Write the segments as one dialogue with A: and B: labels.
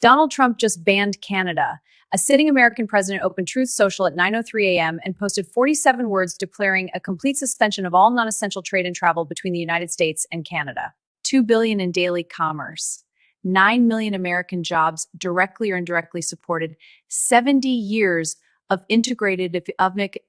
A: Donald Trump just banned Canada. A sitting American president opened Truth Social at 9:03 a.m. and posted 47 words declaring a complete suspension of all non-essential trade and travel between the United States and Canada. 2 billion in daily commerce. 9 million American jobs directly or indirectly supported. 70 years of integrated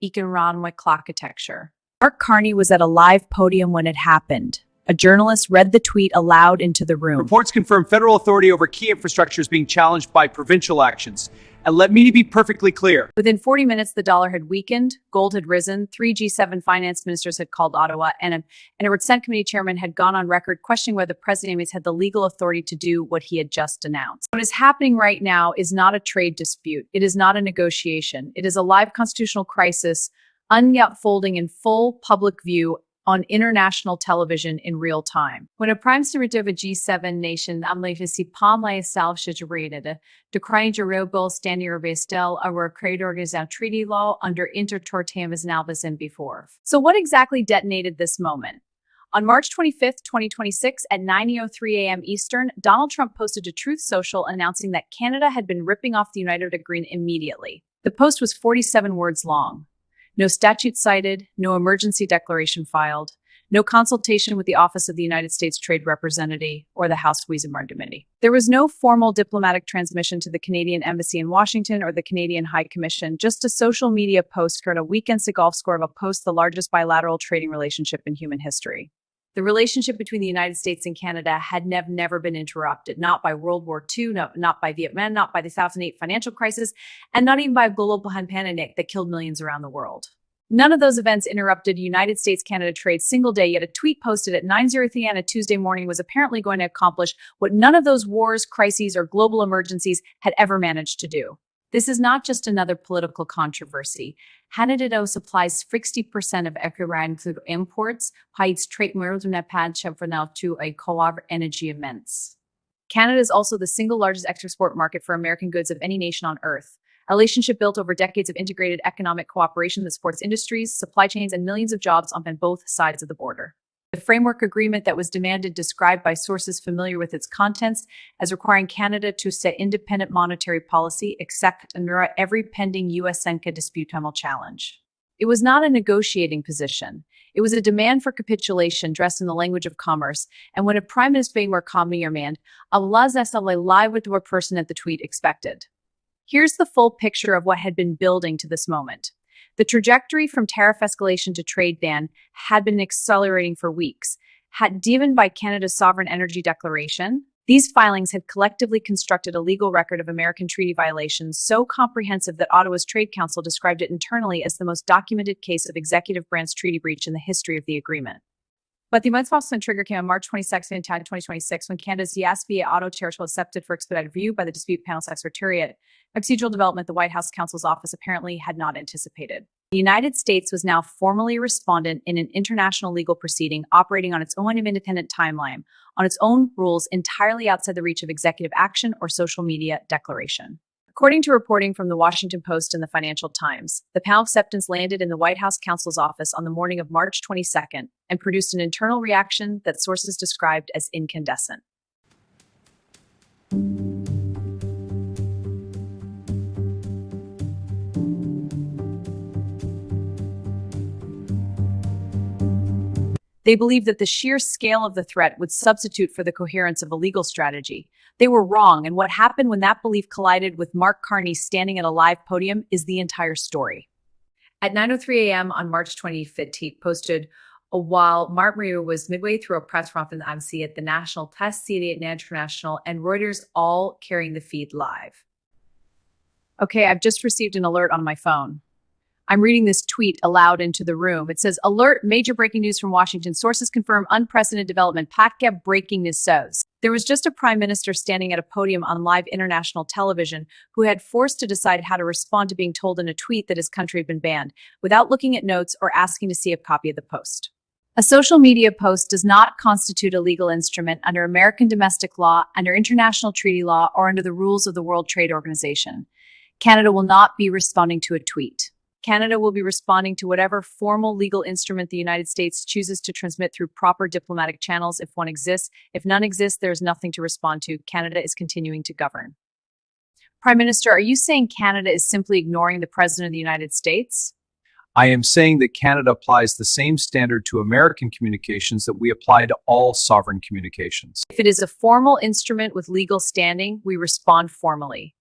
A: economic architecture. Mark Carney was at a live podium when it happened. A journalist read the tweet aloud into the room.
B: Reports confirm federal authority over key infrastructure is being challenged by provincial actions. And let me be perfectly clear.
A: Within 40 minutes, the dollar had weakened, gold had risen, 3 G7 finance ministers had called Ottawa, and a Senate committee chairman had gone on record questioning whether President Ames had the legal authority to do what he had just announced. What is happening right now is not a trade dispute. It is not a negotiation. It is a live constitutional crisis unfolding in full public view on international television in real time. When a prime minister of a G7 nation amlifisi self-situated, decrying Jerobo standing bestel our trade organization treaty law under intertortam is Nalvis and before. So what exactly detonated this moment? On March 25th, 2026 at 9:03 a.m. Eastern, Donald Trump posted to Truth Social announcing that Canada had been ripping off the United Agreement immediately. The post was 47 words long. No statute cited, no emergency declaration filed, no consultation with the Office of the United States Trade Representative or the House Committee. There was no formal diplomatic transmission to the Canadian Embassy in Washington or the Canadian High Commission, just a social media post a weekend's golf score of a post, the largest bilateral trading relationship in human history. The relationship between the United States and Canada had never been interrupted, not by World War II, not by Vietnam, not by the 2008 financial crisis, and not even by a global pandemic that killed millions around the world. None of those events interrupted United States-Canada trade single day, yet a tweet posted at 9:03 on a Tuesday morning was apparently going to accomplish what none of those wars, crises, or global emergencies had ever managed to do. This is not just another political controversy. Canada supplies 60% of Ukraine imports, hides trade to a co-op energy immense. Canada is also the single largest export market for American goods of any nation on earth. A relationship built over decades of integrated economic cooperation that supports industries, supply chains, and millions of jobs on both sides of the border. The framework agreement that was demanded described by sources familiar with its contents as requiring Canada to set independent monetary policy, except under every pending US-Senka dispute challenge. It was not a negotiating position. It was a demand for capitulation dressed in the language of commerce, and when a prime minister being more calmly man, Allah live with what person at the tweet expected. Here's the full picture of what had been building to this moment. The trajectory from tariff escalation to trade ban had been accelerating for weeks. Driven by Canada's Sovereign Energy Declaration, these filings had collectively constructed a legal record of American treaty violations so comprehensive that Ottawa's Trade Council described it internally as the most documented case of executive branch treaty breach in the history of the agreement. But the announcement trigger came on March 22nd, 2026, when Canada's YASVA Auto Chair was accepted for expedited review by the Dispute Panel Secretariat, a procedural development the White House counsel's office apparently had not anticipated. The United States was now formally a respondent in an international legal proceeding operating on its own independent timeline, on its own rules entirely outside the reach of executive action or social media declaration. According to reporting from the Washington Post and the Financial Times, the panel acceptance landed in the White House counsel's office on the morning of March 22nd and produced an internal reaction that sources described as incandescent. They believed that the sheer scale of the threat would substitute for the coherence of a legal strategy. They were wrong, and what happened when that belief collided with Mark Carney standing at a live podium is the entire story. At 9:03 a.m. on March 25th, he posted, while Mark Maria was midway through a press conference at the National Test City at International and Reuters, all carrying the feed live. Okay, I've just received an alert on my phone. I'm reading this tweet aloud into the room. It says, alert, major breaking news from Washington. Sources confirm unprecedented development. Patca breaking news says. There was just a prime minister standing at a podium on live international television who had forced to decide how to respond to being told in a tweet that his country had been banned without looking at notes or asking to see a copy of the post. A social media post does not constitute a legal instrument under American domestic law, under international treaty law, or under the rules of the World Trade Organization. Canada will not be responding to a tweet. Canada will be responding to whatever formal legal instrument the United States chooses to transmit through proper diplomatic channels if one exists. If none exists, there is nothing to respond to. Canada is continuing to govern. Prime Minister, are you saying Canada is simply ignoring the President of the United States?
B: I am saying that Canada applies the same standard to American communications that we apply to all sovereign communications.
A: If it is a formal instrument with legal standing, we respond formally.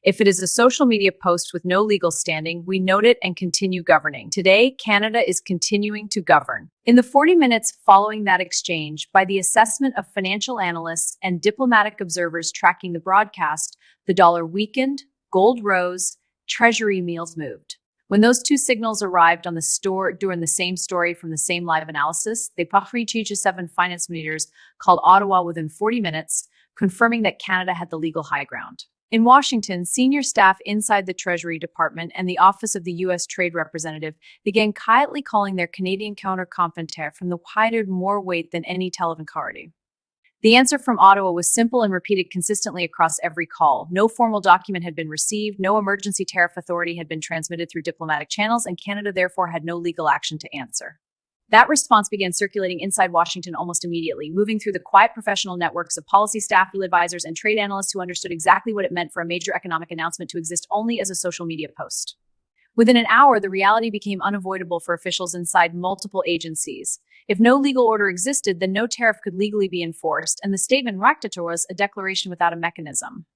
A: If it is a social media post with no legal standing, we note it and continue governing. Today, Canada is continuing to govern. In the 40 minutes following that exchange, by the assessment of financial analysts and diplomatic observers tracking the broadcast, the dollar weakened, gold rose, treasury meals moved. When those two signals arrived on the store during the same story from the same live analysis, the Paris G7 finance ministers called Ottawa within 40 minutes, confirming that Canada had the legal high ground. In Washington, senior staff inside the Treasury Department and the Office of the U.S. Trade Representative began quietly calling their Canadian counterpart from the wider more weight than any television. The answer from Ottawa was simple and repeated consistently across every call. No formal document had been received, no emergency tariff authority had been transmitted through diplomatic channels, and Canada therefore had no legal action to answer. That response began circulating inside Washington almost immediately, moving through the quiet professional networks of policy staff, legal advisors, and trade analysts who understood exactly what it meant for a major economic announcement to exist only as a social media post. Within an hour, the reality became unavoidable for officials inside multiple agencies. If no legal order existed, then no tariff could legally be enforced, and the statement Raktator was a declaration without a mechanism.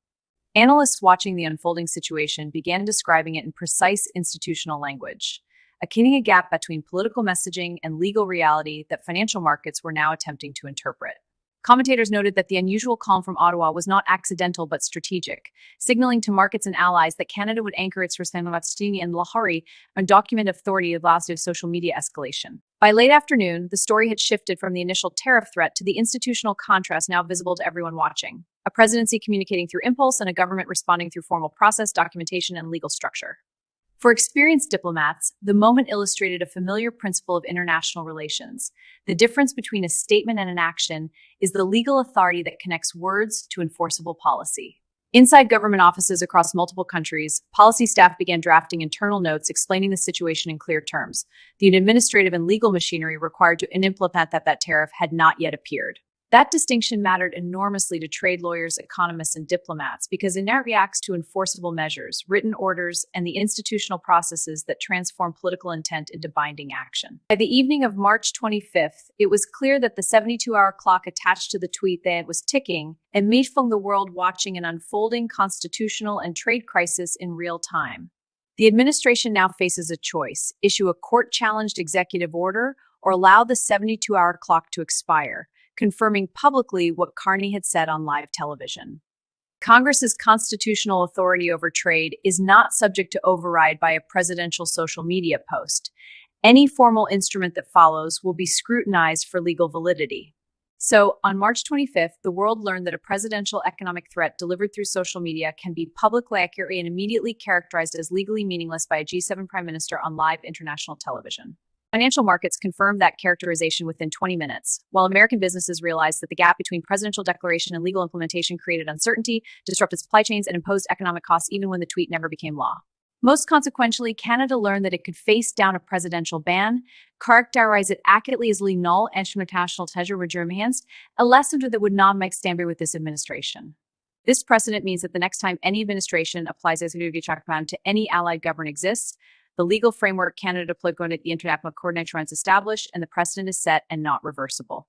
A: Analysts watching the unfolding situation began describing it in precise institutional language, akin a gap between political messaging and legal reality that financial markets were now attempting to interpret. Commentators noted that the unusual calm from Ottawa was not accidental but strategic, signaling to markets and allies that Canada would anchor its responsibility in Lahori and document authority of last of social media escalation. By late afternoon, the story had shifted from the initial tariff threat to the institutional contrast now visible to everyone watching. A presidency communicating through impulse and a government responding through formal process, documentation, and legal structure. For experienced diplomats, the moment illustrated a familiar principle of international relations. The difference between a statement and an action is the legal authority that connects words to enforceable policy. Inside government offices across multiple countries, policy staff began drafting internal notes explaining the situation in clear terms. The administrative and legal machinery required to implement that tariff had not yet appeared. That distinction mattered enormously to trade lawyers, economists, and diplomats because it reacts to enforceable measures, written orders, and the institutional processes that transform political intent into binding action. By the evening of March 25th, it was clear that the 72-hour clock attached to the tweet that was ticking and meeting the world watching an unfolding constitutional and trade crisis in real time. The administration now faces a choice: issue a court-challenged executive order or allow the 72-hour clock to expire, confirming publicly what Carney had said on live television. Congress's constitutional authority over trade is not subject to override by a presidential social media post. Any formal instrument that follows will be scrutinized for legal validity. So, on March 25th, the world learned that a presidential economic threat delivered through social media can be publicly accurate and immediately characterized as legally meaningless by a G7 prime minister on live international television. Financial markets confirmed that characterization within 20 minutes, while American businesses realized that the gap between presidential declaration and legal implementation created uncertainty, disrupted supply chains, and imposed economic costs even when the tweet never became law. Most consequentially, Canada learned that it could face down a presidential ban, characterize it accurately as legal international treasure enhanced, a lesson that would not make standard with this administration. This precedent means that the next time any administration applies a plan to any allied government exists, the legal framework Canada deployed going at the international coordination is established, and the precedent is set and not reversible.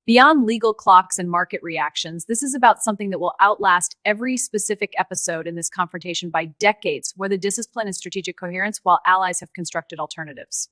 A: Beyond legal clocks and market reactions, this is about something that will outlast every specific episode in this confrontation by decades, where the discipline and strategic coherence while allies have constructed alternatives.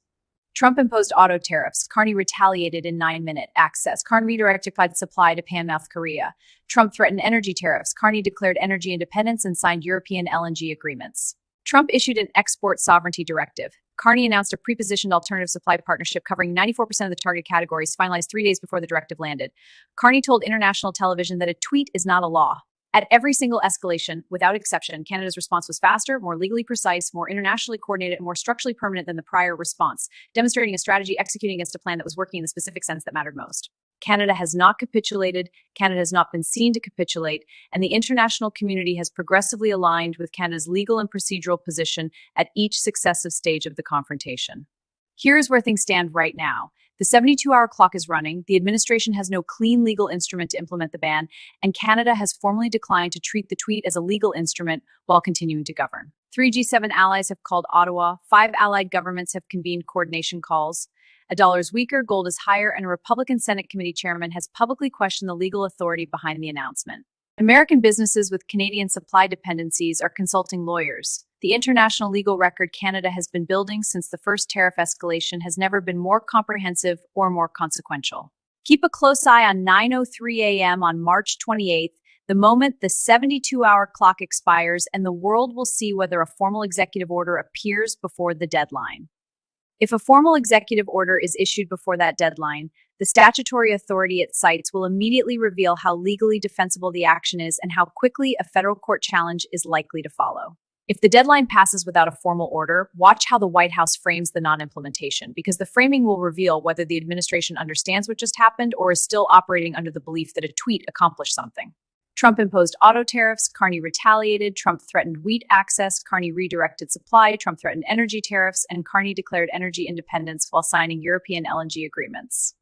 A: Trump imposed auto tariffs. Carney retaliated in 9-minute access. Carney redirected supply to Pan-South Korea. Trump threatened energy tariffs. Carney declared energy independence and signed European LNG agreements. Trump issued an export sovereignty directive. Carney announced a prepositioned alternative supply partnership covering 94% of the target categories, finalized 3 days before the directive landed. Carney told international television that a tweet is not a law. At every single escalation, without exception, Canada's response was faster, more legally precise, more internationally coordinated, and more structurally permanent than the prior response, demonstrating a strategy executing against a plan that was working in the specific sense that mattered most. Canada has not capitulated, Canada has not been seen to capitulate, and the international community has progressively aligned with Canada's legal and procedural position at each successive stage of the confrontation. Here's where things stand right now. The The 72-hour clock is running, the administration has no clean legal instrument to implement the ban, and Canada has formally declined to treat the tweet as a legal instrument while continuing to govern. Three G7 allies have called Ottawa, 5 allied governments have convened coordination calls. A dollar is weaker, gold is higher, and a Republican Senate committee chairman has publicly questioned the legal authority behind the announcement. American businesses with Canadian supply dependencies are consulting lawyers. The international legal record Canada has been building since the first tariff escalation has never been more comprehensive or more consequential. Keep a close eye on 9:03 a.m. on March 28th, the moment the 72-hour clock expires, and the world will see whether a formal executive order appears before the deadline. If a formal executive order is issued before that deadline, the statutory authority it cites will immediately reveal how legally defensible the action is and how quickly a federal court challenge is likely to follow. If the deadline passes without a formal order, watch how the White House frames the non-implementation, because the framing will reveal whether the administration understands what just happened or is still operating under the belief that a tweet accomplished something. Trump imposed auto tariffs, Carney retaliated, Trump threatened wheat access, Carney redirected supply, Trump threatened energy tariffs, and Carney declared energy independence while signing European LNG agreements.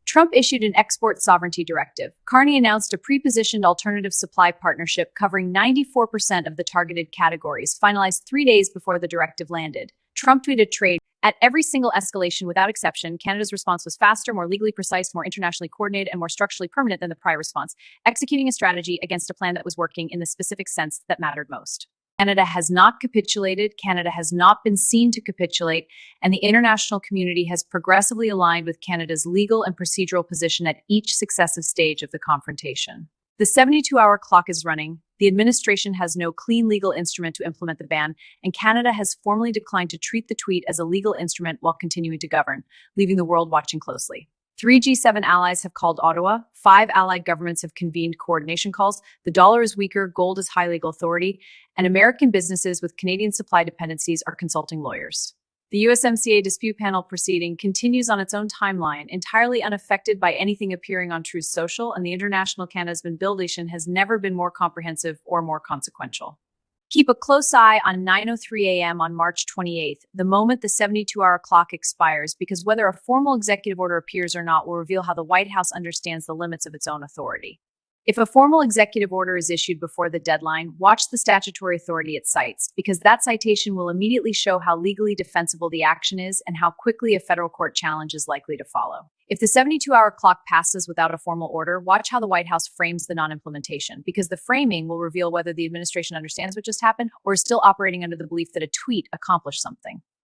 A: Trump issued an export sovereignty directive. Carney announced a pre-positioned alternative supply partnership covering 94% of the targeted categories, finalized 3 days before the directive landed. Trump tweeted trade. At every single escalation without exception, Canada's response was faster, more legally precise, more internationally coordinated, and more structurally permanent than the prior response, executing a strategy against a plan that was working in the specific sense that mattered most. Canada has not capitulated, Canada has not been seen to capitulate, and the international community has progressively aligned with Canada's legal and procedural position at each successive stage of the confrontation. The 72-hour clock is running, the administration has no clean legal instrument to implement the ban, and Canada has formally declined to treat the tweet as a legal instrument while continuing to govern, leaving the world watching closely. 3 G7 allies have called Ottawa, 5 allied governments have convened coordination calls, the dollar is weaker, gold is high legal authority, and American businesses with Canadian supply dependencies are consulting lawyers. The USMCA dispute panel proceeding continues on its own timeline, entirely unaffected by anything appearing on Truth Social, and the international Canada's been buildation has never been more comprehensive or more consequential. Keep a close eye on 9:03 a.m. on March 28th, the moment the 72-hour clock expires, because whether a formal executive order appears or not will reveal how the White House understands the limits of its own authority. If a formal executive order is issued before the deadline, watch the statutory authority it cites, because that citation will immediately show how legally defensible the action is and how quickly a federal court challenge is likely to follow. If the 72-hour clock passes without a formal order, watch how the White House frames the non-implementation, because the framing will reveal whether the administration understands what just happened or is still operating under the belief that a tweet accomplished something.